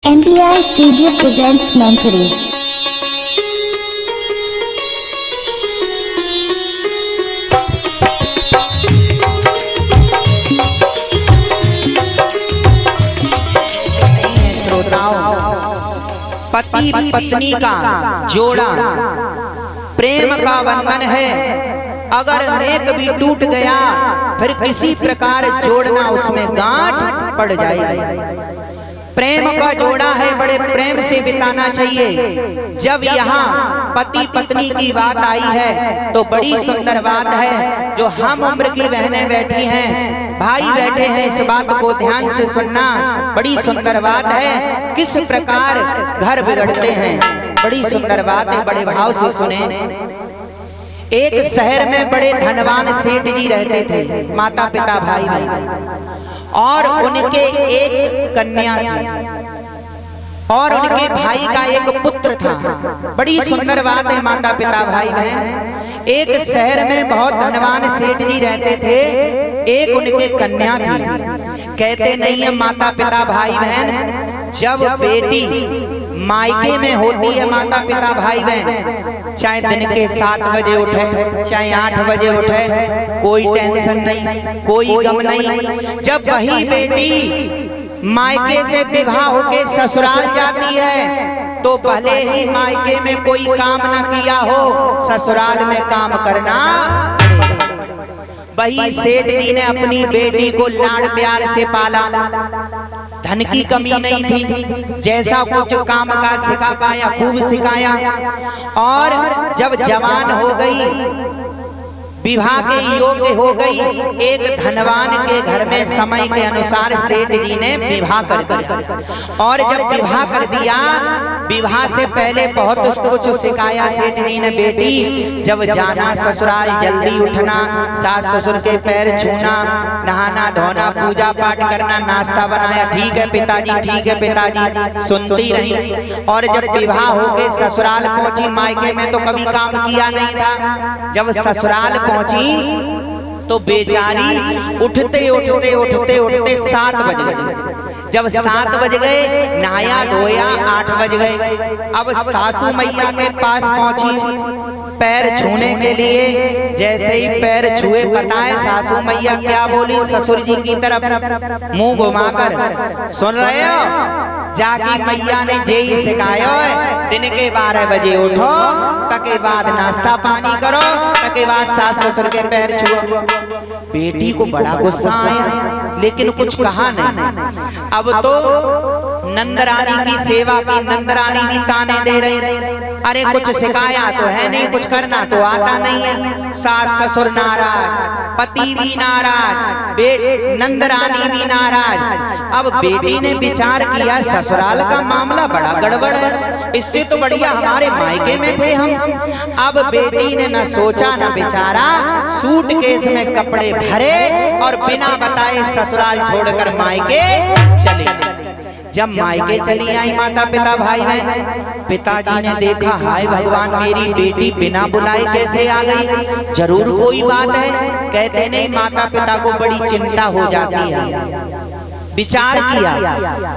MPI Studio presents Mentally. पति पत्नी का जोड़ा प्रेम का बंधन है। अगर नेक भी टूट गया फिर किसी प्रकार जोड़ना उसमें गांठ पड़ जाएगी। प्रेम का जोड़ा है, बड़े प्रेम से बिताना चाहिए। जब यहाँ पति पत्नी की बात आई है तो बड़ी सुंदर बात है। जो हम उम्र की बहनें बैठी हैं, भाई बैठे हैं, इस बात को ध्यान से सुनना। बड़ी सुंदर बात है, किस प्रकार घर बिगड़ते हैं। बड़ी सुंदर बात है, बड़े भाव से सुने। एक शहर में बड़े धनवान सेठ जी रहते थे, माता पिता भाई बहन, और उनके एक कन्या थी और उनके भाई का एक पुत्र था। बड़ी सुंदर बात है माता पिता भाई बहन। एक शहर में बहुत धनवान सेठ जी रहते थे, एक उनके कन्या थी। कहते नहीं है माता पिता भाई बहन, जब बेटी मायके में होती है माता पिता भाई बहन, चाहे दिन के 7 बजे उठे चाहे 8 बजे उठे, कोई टेंशन नहीं, कोई गम नहीं। जब वही बेटी मायके से विवाह होके ससुराल जाती है तो भले ही मायके में कोई काम ना किया हो, ससुराल में काम करना। वही सेठ जी ने अपनी बेटी को लाड़ प्यार से पाला। धन की कमी नहीं थी, जैसा कुछ काम काज सिखा पाया खूब सिखाया। और जब जवान हो गई, विवाह के योग्य हो गई, एक धनवान के घर में समय के अनुसार सेठ जी ने विवाह कर दिया। और जब विवाह कर दिया, विवाह से पहले बहुत कुछ सिखाया सेठ जी ने। बेटी जब जाना ससुराल जल्दी उठना, सास ससुर के पैर छूना, नहाना धोना, पूजा पाठ करना, नाश्ता बनाया। ठीक है पिताजी, ठीक है पिताजी, सुनती रही। और जब विवाह होके ससुराल पहुंची, मायके में तो कभी काम किया नहीं था। जब ससुराल पहुंची तो बेचारी उठते उठते उठते उठते 7 बज गए। जब 7 बज गए, नहाया धोया 8 बज गए। अब सासू मैया के पास पहुंची पैर छूने के लिए। जैसे ही पैर छुए, पता है सासू मैया क्या बोली? ससुर जी की तरफ मुंह घुमाकर, सुन रहे हो? जाकी मैया ने जे ही सिखाया है, दिन के 12 बजे उठो, तके बाद नाश्ता पानी करो, तके बाद सास ससुर के पैर छुओ। बेटी को बड़ा गुस्सा आया, लेकिन कुछ कहा नहीं। अब तो नंदरानी की सेवा की, नंदरानी भी ताने दे रही। अरे कुछ सिखाया तो है नहीं, कुछ करना तो आता नहीं है। सास ससुर नाराज, पति भी नाराज, नंदरानी भी नाराज। अब बेटी ने विचार किया, ससुराल का मामला बड़ा गड़बड़ है, इससे तो बढ़िया हमारे मायके में थे हम। अब बेटी ने न सोचा न विचारा, सूटकेस में कपड़े भरे और बिना बताए ससुराल छोड़कर मायके चली गई। जब मायके चली आई माता पिता भाई बहन, पिताजी ने देखा, हाय भगवान, मेरी बेटी बिना बुलाए कैसे आ गई? जरूर कोई बात है। कहते नहीं, माता पिता को बड़ी चिंता हो जाती है। विचार किया,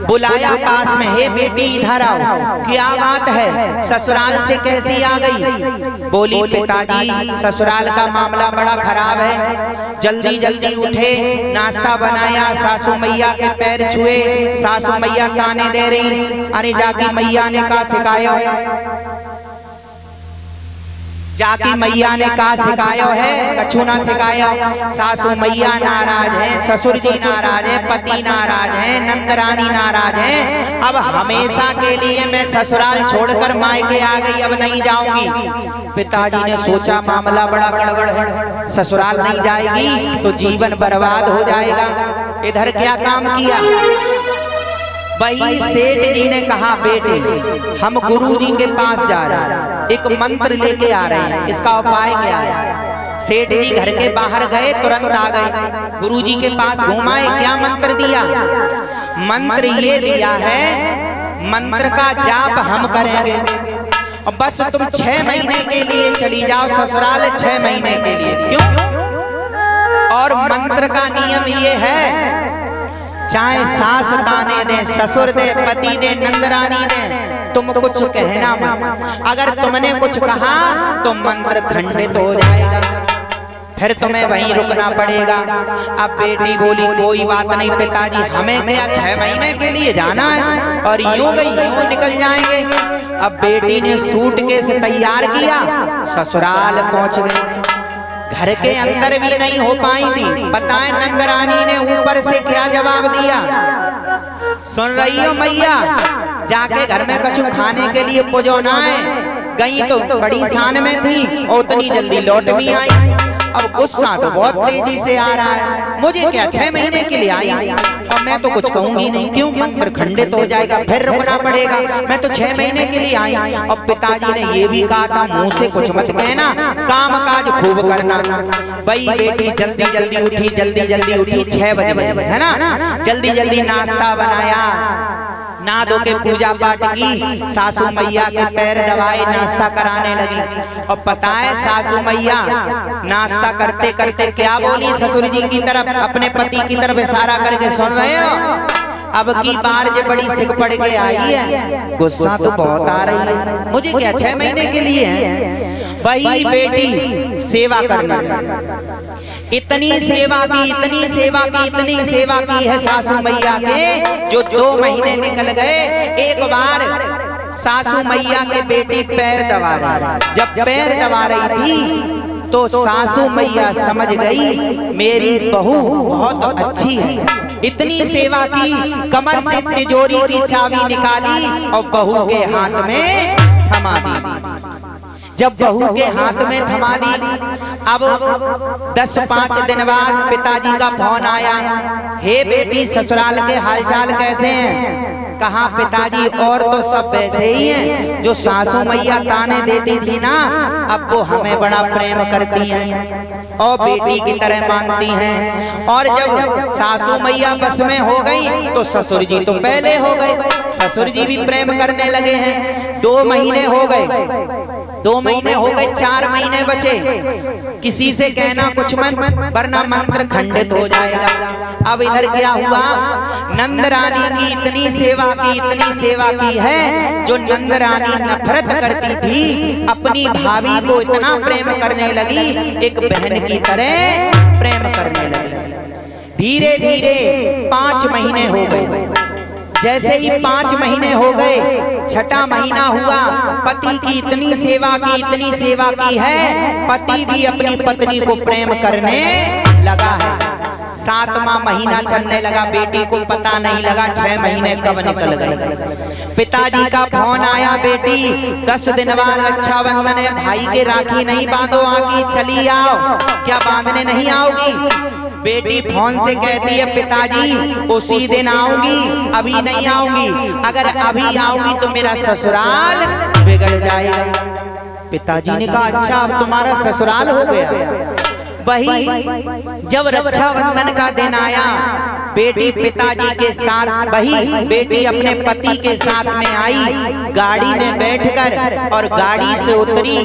बुलाया पास में, हे बेटी इधर आओ, क्या बात है, ससुराल से कैसी आ गई? बोली, पिताजी ससुराल का मामला बड़ा खराब है। जल्दी जल्दी उठे, नाश्ता बनाया, सासू मैया के पैर छुए। सासू मैया ताने दे रही। अरे जाकी मैया ने कहा सिखाया है, जाकी मैया ने कहा सिखाया है, कछु ना सिखाया। सासू मैया नाराज है, ससुर जी नाराज है, पति नाराज है, नंदरानी नाराज है। अब हमेशा के लिए मैं ससुराल छोड़कर मायके आ गई, अब नहीं जाऊंगी। पिताजी ने सोचा मामला बड़ा गड़बड़ है, ससुराल नहीं जाएगी तो जीवन बर्बाद हो जाएगा। इधर क्या काम किया? वही सेठ जी ने कहा, बेटे हम गुरु जी के पास जा रहे हैं, एक मंत्र लेके आ रहे हैं, इसका उपाय क्या है? सेठ जी घर के बाहर गए, तुरंत आ गए, गुरु जी के पास घुमाए। क्या मंत्र दिया? मंत्र ये दिया है, मंत्र का जाप हम करेंगे और बस तुम 6 महीने के लिए चली जाओ ससुराल, 6 महीने के लिए। क्यों? और मंत्र का नियम ये है चाहे सास ताने दे, ससुर दे, पति दे, नंदरानी दे, तुम कुछ कहना मत। अगर तुमने कुछ कहा तो मंत्र खंडित हो जाएगा, फिर तुम्हें वहीं रुकना पड़ेगा। अब बेटी बोली कोई बात नहीं पिताजी, हमें क्या 6 महीने के लिए जाना है और यूं गई यूं निकल जाएंगे। अब बेटी ने सूटकेस तैयार किया, ससुराल पहुंच गई। घर के अंदर भी नहीं हो पाई थी। बताएं नंदरानी ने ऊपर से क्या जवाब दिया? सुन रही हो मैया, जाके घर में कछु खाने के लिए पुजो ना है। गई तो बड़ी शान में थी और उतनी जल्दी लौट भी आई। अब गुस्सा तो बहुत तेजी से आ रहा है, मुझे क्या 6 महीने के लिए आई और मैं तो कुछ कहूंगी नहीं, क्यों मंत्र खंडित हो जाएगा, फिर रुकना पड़ेगा। मैं तो 6 महीने के लिए आई। और पिताजी ने ये भी कहा था मुंह से कुछ मत कहना, काम काज खूब करना। भाई बेटी जल्दी जल्दी उठी, जल्दी जल्दी उठी, 6 बजे है ना, जल्दी जल्दी नाश्ता बनाया, नहा धो के पूजा पाठ की, सासू मैया के पैर दबाए नाश्ता कराने लगी। और पता है सासू मैया नाश्ता करते करते क्या बोली ससुर जी की तरफ, अपने पति की तरफ इशारा करके, सुन रहे हो अब की बार जो बड़ी सिक पड़ के आई है, गुस्सा तो बहुत आ रही है, मुझे क्या 6 महीने के लिए है। वही बेटी सेवा करना, इतनी सेवा की, इतनी सेवा की, इतनी सेवा की है सासू मैया के, जो 2 महीने निकल गए। एक बार सासू मैया के बेटी पैर दबा रही, जब पैर दबा रही थी तो सासू मैया समझ गई मेरी बहू बहुत अच्छी है। इतनी सेवा की, कमर से तिजोरी की चाबी निकाली और बहू के हाथ में थमा दी। जब बहू के हाथ में थमा दी, अब 10-5 दिन बाद पिताजी का फोन आया, हे बेटी ससुराल के हालचाल कैसे हैं? कहा पिताजी और तो सब वैसे ही हैं, जो सासू मैया ताने देती थी ना, अब वो हमें बड़ा प्रेम करती हैं और बेटी की तरह मानती हैं। और जब सासू मैया बस में हो गई तो ससुर जी तो पहले हो गए, ससुर जी भी प्रेम करने लगे हैं। 2 महीने हो गए, 2 महीने हो गए, 4 महीने बचे। किसी से कहना कुछ मत, वरना मंत्र खंडित हो जाएगा। अब इधर क्या हुआ, नंदरानी की इतनी सेवा की, इतनी सेवा की है, जो नंदरानी नफरत करती थी अपनी भाभी को इतना प्रेम करने लगी, एक बहन की तरह प्रेम करने लगी। धीरे धीरे 5 महीने हो गए। जैसे ही 5 महीने हो गए, 6ठा महीना हुआ, पति की इतनी सेवा की, इतनी सेवा की है, पति भी अपनी पत्नी को प्रेम करने लगा है। 7वां महीना चलने लगा, बेटी को पता नहीं लगा 6 महीने कब निकल गए। पिताजी का फोन आया, बेटी 10 दिन बाद रक्षाबंधन है, भाई के राखी नहीं बांधो, आके चली आओ। क्या बांधने नहीं आओगी? बेटी फोन से कहती है पिताजी उसी दिन आऊंगी, अभी नहीं आऊंगी, अगर अभी आऊंगी तो मेरा ससुराल बिगड़ जाएगा। पिताजी ने कहा अच्छा अब तुम्हारा ससुराल हो गया। वही जब रक्षाबंधन का दिन आया, बेटी पिताजी के साथ, वही बेटी अपने पति के साथ में आई, गाड़ी में बैठकर और गाड़ी से उतरी,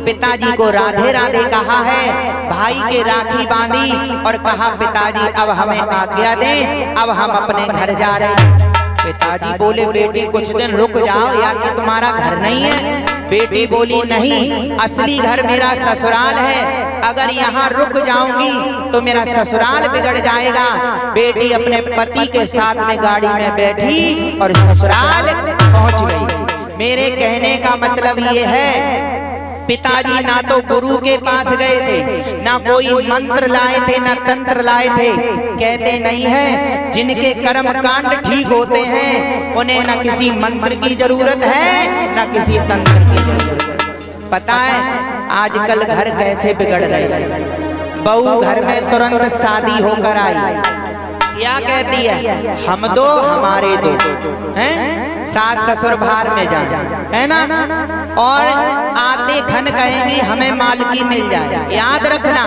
पिताजी को राधे राधे कहा है, भाई के राखी बांधी और कहा पिताजी अब हमें आज्ञा दें, अब हम अपने घर जा रहे हैं। पिताजी बोले बेटी कुछ दिन रुक जाओ, या कि तुम्हारा घर नहीं है? बेटी बोली नहीं, असली घर मेरा ससुराल है, अगर यहाँ रुक जाऊंगी तो मेरा ससुराल बिगड़ जाएगा। बेटी अपने पति के साथ में गाड़ी में बैठी और ससुराल पहुंच गई। मेरे कहने का मतलब ये है, पिताजी ना तो गुरु के पास गए थे, ना कोई मंत्र लाए थे, ना तंत्र लाए थे। कहते नहीं है जिनके कर्म कांड ठीक होते हैं उन्हें ना किसी मंत्र की जरूरत है, ना किसी तंत्र की जरूरत है। पता है आजकल घर कैसे बिगड़ रहे हैं। बहू घर में तुरंत शादी होकर आई, क्या कहती है, हम दो हमारे दो, हैं? सास ससुर बाहर में जाए, है ना, और आते खन कहेंगी हमें मालकी मिल जाए। याद रखना,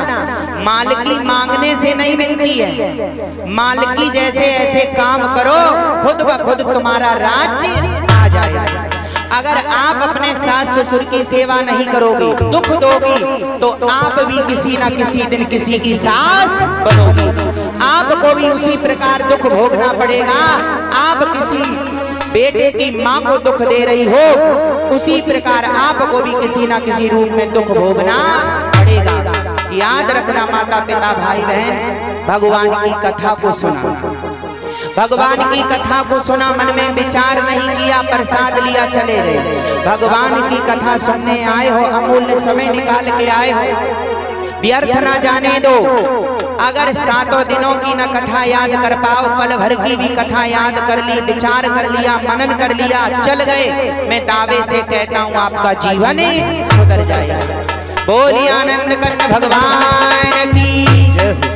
मालकी मांगने से नहीं मिलती है, मालकी जैसे ऐसे काम करो खुद ब खुद तुम्हारा राज्य आ जाएगा। अगर आप अपने सास ससुर की सेवा नहीं करोगी, दुख दोगी, तो आप भी किसी ना किसी दिन किसी की सास बनोगी। आपको भी उसी प्रकार दुख भोगना पड़ेगा। आप किसी बेटे की माँ को दुख दे रही हो, उसी प्रकार आपको भी किसी ना किसी रूप में दुख भोगना पड़ेगा। याद रखना माता पिता भाई बहन, भगवान की कथा को सुना, भगवान की कथा को सुना, मन में विचार नहीं किया, प्रसाद लिया चले गए। भगवान की कथा सुनने आए हो, अमूल्य समय निकाल के आए हो, व्यर्थ ना जाने दो। अगर 7 दिनों की न कथा याद कर पाओ, पल भर की भी कथा याद कर ली, विचार कर लिया, मनन कर लिया, चल गए, मैं दावे से कहता हूँ आपका जीवन सुधर जाएगा। बोलिए आनंद कंद भगवान की जय।